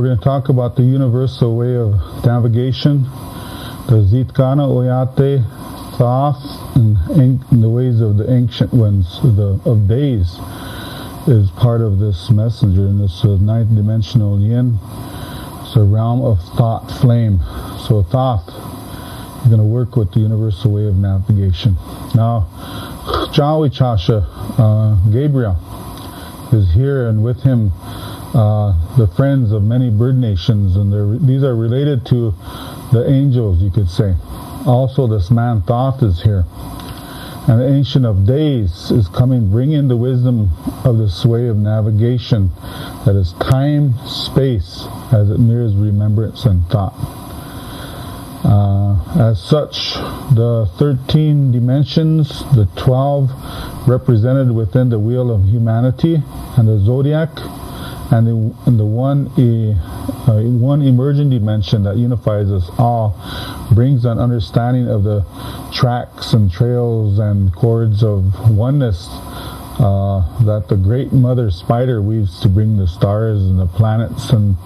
we're going to talk about the universal way of navigation, the Zitkana Oyate, Thoth, and the ways of the ancient ones of days is part of this messenger, and this ninth dimensional yin. It's a realm of thought flame. So Thoth is going to work with the universal way of navigation. Now, Jawi Chasha, Gabriel, is here, and with him the friends of many bird nations, and these are related to the angels, you could say. Also, this man Thoth is here, and the Ancient of Days is coming, bringing the wisdom of this way of navigation that is time, space, as it mirrors remembrance and thought. As such, the 13 dimensions, the 12 represented within the wheel of humanity and the zodiac, and the one emerging dimension that unifies us all, brings an understanding of the tracks and trails and cords of oneness that the great mother spider weaves to bring the stars and the planets and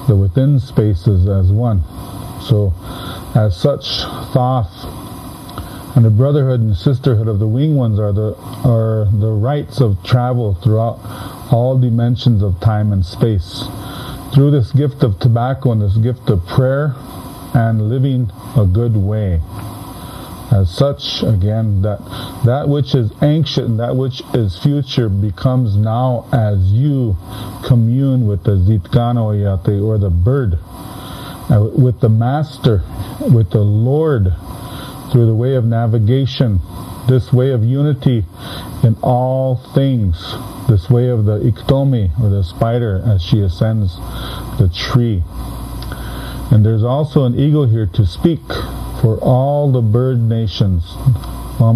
the within spaces as one. So, as such, Thoth and the brotherhood and sisterhood of the winged ones are the rites of travel throughout all dimensions of time and space, through this gift of tobacco and this gift of prayer and living a good way. As such, again, that which is ancient and that which is future becomes now as you commune with the Zitkana Oyate, or the bird, with the Master, with the Lord, through the way of navigation, this way of unity in all things, this way of the Iktomi, or the spider, as she ascends the tree. And there's also an eagle here to speak for all the bird nations. Now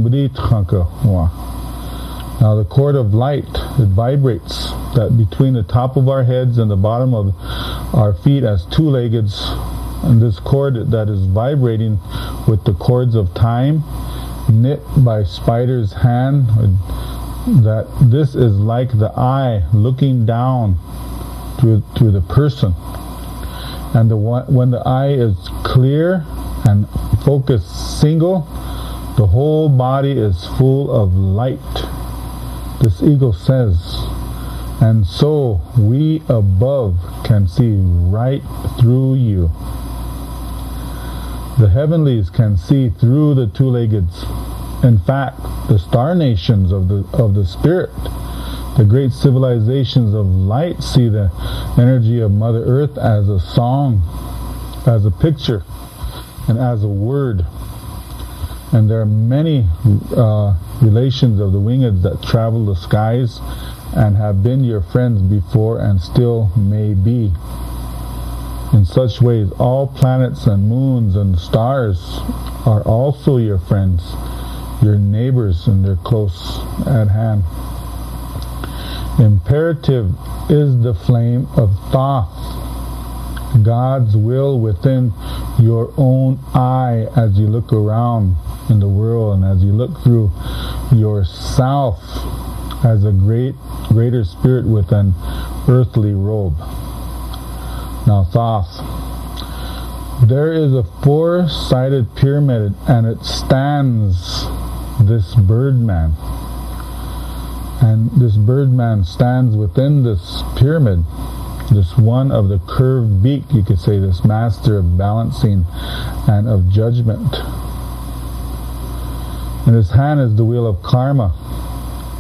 the cord of light, it vibrates that between the top of our heads and the bottom of our feet as two-leggeds, and this cord that is vibrating with the cords of time, knit by spider's hand, that this is like the eye looking down through the person. And when the eye is clear and focused single, the whole body is full of light. This eagle says, and so we above can see right through you. The heavenlies can see through the two-leggeds. In fact, the star nations of the spirit, the great civilizations of light, see the energy of Mother Earth as a song, as a picture, and as a word. And there are many relations of the wingeds that travel the skies and have been your friends before and still may be. In such ways, all planets and moons and stars are also your friends, your neighbors, and they're close at hand. Imperative is the flame of Thoth, God's will within your own eye as you look around in the world and as you look through yourself as a greater spirit with an earthly robe. Now Thoth, there is a four-sided pyramid, and it stands this birdman. And this birdman stands within this pyramid, this one of the curved beak, you could say, this master of balancing and of judgment. In his hand is the wheel of karma,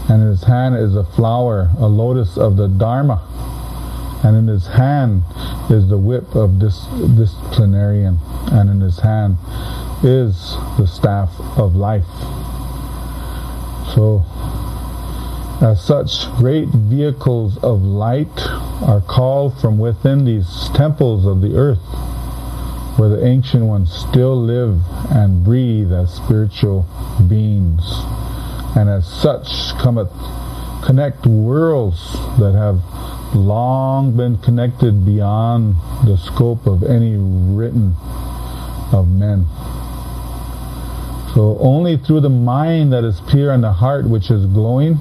and in his hand is a flower, a lotus of the Dharma, and in his hand is the whip of disciplinarian, and in his hand is the staff of life. So, as such, great vehicles of light are called from within these temples of the earth, where the ancient ones still live and breathe as spiritual beings, and as such connect worlds that have long been connected beyond the scope of any written of men. So only through the mind that is pure and the heart which is glowing,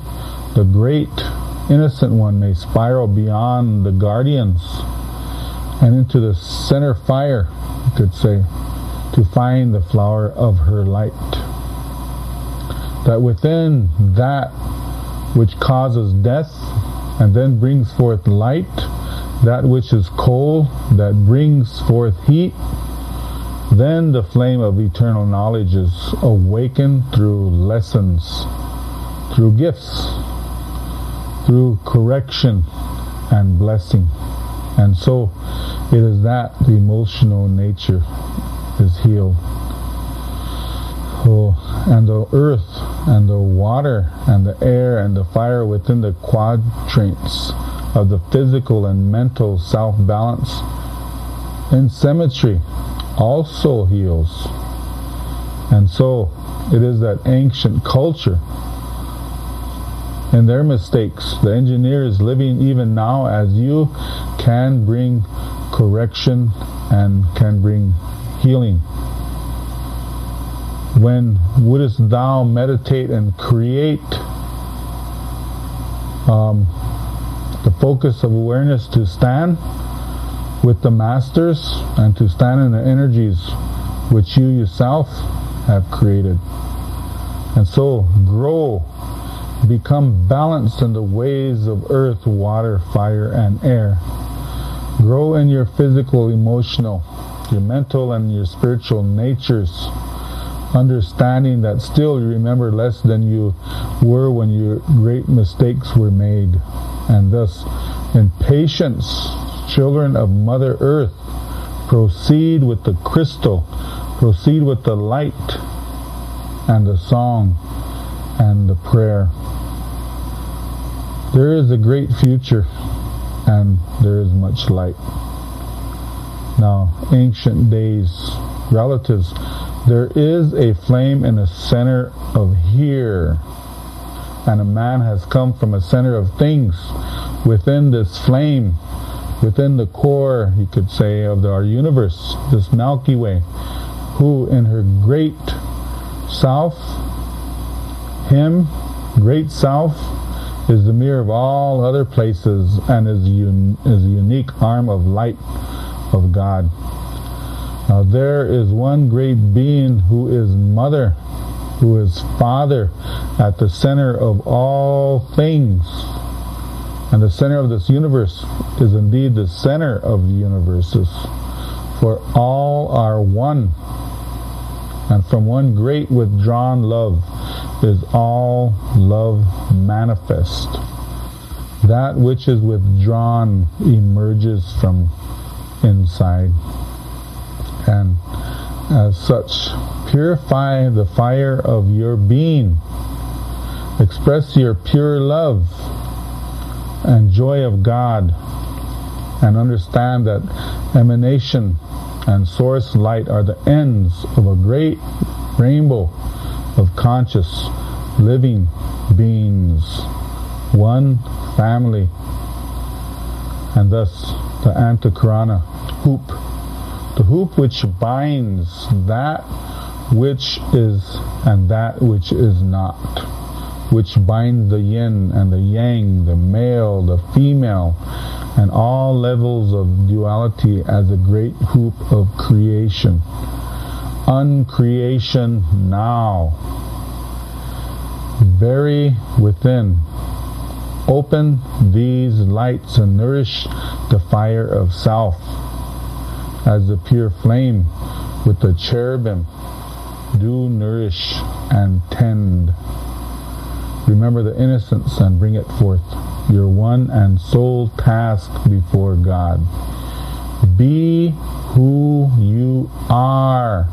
the great innocent one may spiral beyond the guardians and into the center fire, you could say, to find the flower of her light. That within that which causes death and then brings forth light, that which is cold that brings forth heat, then the flame of eternal knowledge is awakened through lessons, through gifts, through correction and blessing. And so it is that the emotional nature is healed. Oh, and the earth and the water and the air and the fire within the quadrants of the physical and mental self-balance in symmetry also heals. And so it is that ancient culture, in their mistakes, the engineers living even now as you, can bring correction and can bring healing. When wouldst thou meditate and create the focus of awareness to stand with the masters and to stand in the energies which you yourself have created, and so grow, become balanced in the ways of earth, water, fire, and air. Grow in your physical, emotional, your mental, and your spiritual natures, understanding that still you remember less than you were when your great mistakes were made. And thus, in patience, children of Mother Earth, proceed with the crystal, proceed with the light, and the song, and the prayer. There is a great future, and there is much light. Now, ancient days, relatives, there is a flame in the center of here, and a man has come from a center of things. Within this flame, within the core, you could say, of our universe, this Milky Way, who in her great self, him, great self, is the mirror of all other places and is a unique arm of light of God. Now there is one great being who is Mother, who is Father, at the center of all things. And the center of this universe is indeed the center of the universes. For all are one. And from one great withdrawn love is all love manifest. That which is withdrawn emerges from inside. And as such, purify the fire of your being. Express your pure love and joy of God, and understand that emanation and source light are the ends of a great rainbow of conscious living beings, one family. And thus the Antakarana hoop, the hoop which binds that which is and that which is not, which binds the yin and the yang, the male, the female, and all levels of duality as a great hoop of creation. Uncreation now. Bury within. Open these lights and nourish the fire of self as the pure flame with the cherubim. Do nourish and tend. Remember the innocence and bring it forth. Your one and sole task before God. Be who you are.